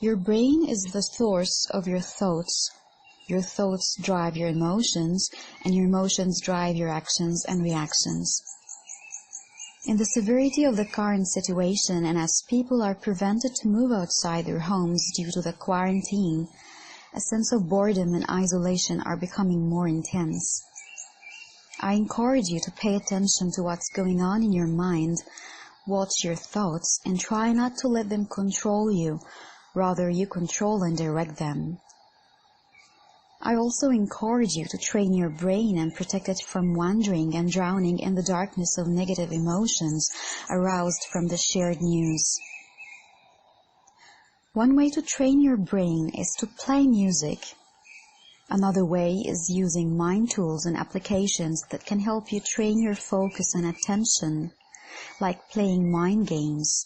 Your brain is the source of your thoughts. Your thoughts drive your emotions, and your emotions drive your actions and reactions. In the severity of the current situation, and as people are prevented to move outside their homes due to the quarantine, a sense of boredom and isolation are becoming more intense. I encourage you to pay attention to what's going on in your mind, watch your thoughts, and try not to let them control you, rather you control and direct them. I also encourage you to train your brain and protect it from wandering and drowning in the darkness of negative emotions aroused from the shared news. One way to train your brain is to play music. Another way is using mind tools and applications that can help you train your focus and attention, like playing mind games.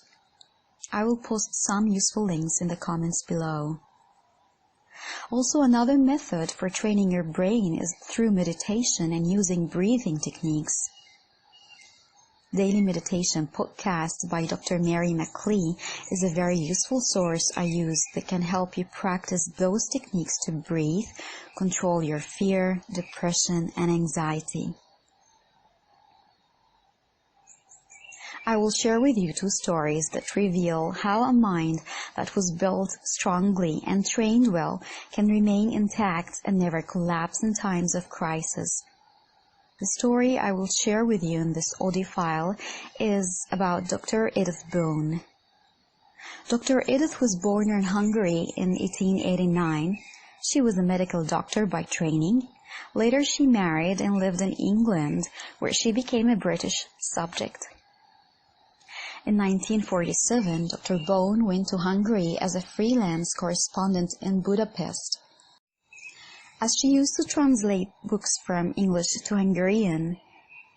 I will post some useful links in the comments below. Also, another method for training your brain is through meditation and using breathing techniques. Daily Meditation podcast by Dr. Mary McLean is a very useful source I use that can help you practice those techniques to breathe, control your fear, depression, and anxiety. I will share with you 2 stories that reveal how a mind that was built strongly and trained well can remain intact and never collapse in times of crisis. The story I will share with you in this audio file is about Dr. Edith Broome. Dr. Edith was born in Hungary in 1889. She was a medical doctor by training. Later she married and lived in England, where she became a British subject. In 1947, Dr. Broome went to Hungary as a freelance correspondent in Budapest. As she used to translate books from English to Hungarian,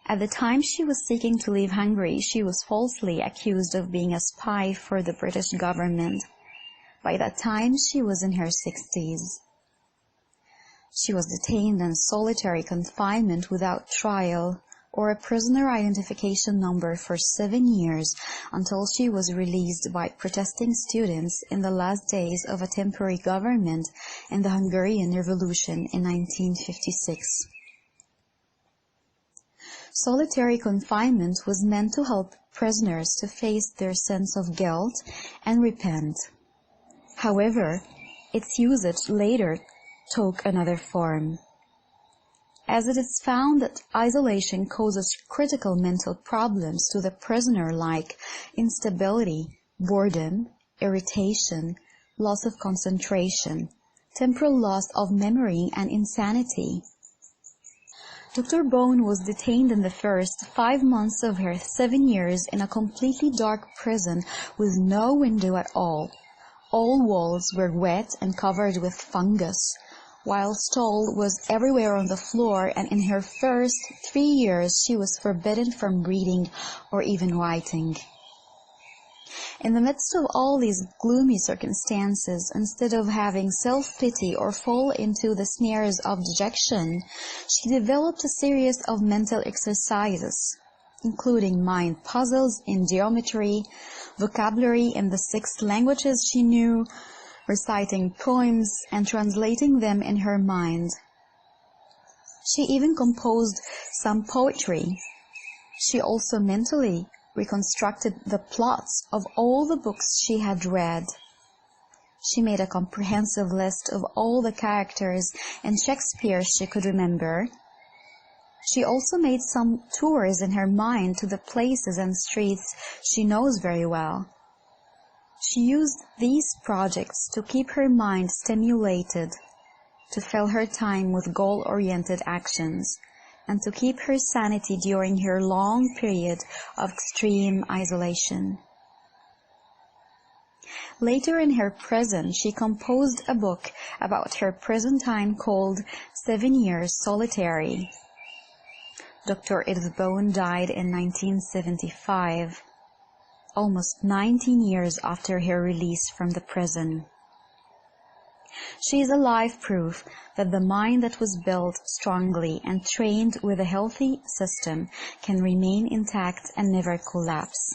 at the time she was seeking to leave Hungary, she was falsely accused of being a spy for the British government. By that time, she was in her 60s. She was detained in solitary confinement without trial or a prisoner identification number for 7 years until she was released by protesting students in the last days of a temporary government in the Hungarian Revolution in 1956. Solitary confinement was meant to help prisoners to face their sense of guilt and repent. However, its usage later took another form, as it is found that isolation causes critical mental problems to the prisoner like instability, boredom, irritation, loss of concentration, temporal loss of memory, and insanity. Dr. Broome was detained in the first 5 months of her 7 years in a completely dark prison with no window at all. All walls were wet and covered with fungus, while stool was everywhere on the floor, and in her first 3 years she was forbidden from reading or even writing. In the midst of all these gloomy circumstances, instead of having self-pity or fall into the snares of dejection, she developed a series of mental exercises, including mind puzzles in geometry, vocabulary in the 6 languages she knew, reciting poems and translating them in her mind. She even composed some poetry. She also mentally reconstructed the plots of all the books she had read. She made a comprehensive list of all the characters in Shakespeare she could remember. She also made some tours in her mind to the places and streets she knows very well. She used these projects to keep her mind stimulated, to fill her time with goal-oriented actions, and to keep her sanity during her long period of extreme isolation. Later in her prison, she composed a book about her prison time called 7 Years Solitary. Dr. Edith Broome died in 1975. Almost 19 years after her release from the prison. She is a live proof that the mind that was built strongly and trained with a healthy system can remain intact and never collapse.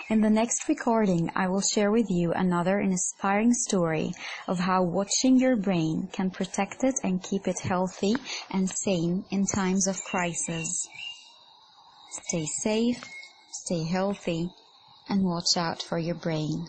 In the next recording, I will share with you another inspiring story of how watching your brain can protect it and keep it healthy and sane in times of crisis. Stay safe, stay healthy, and watch out for your brain.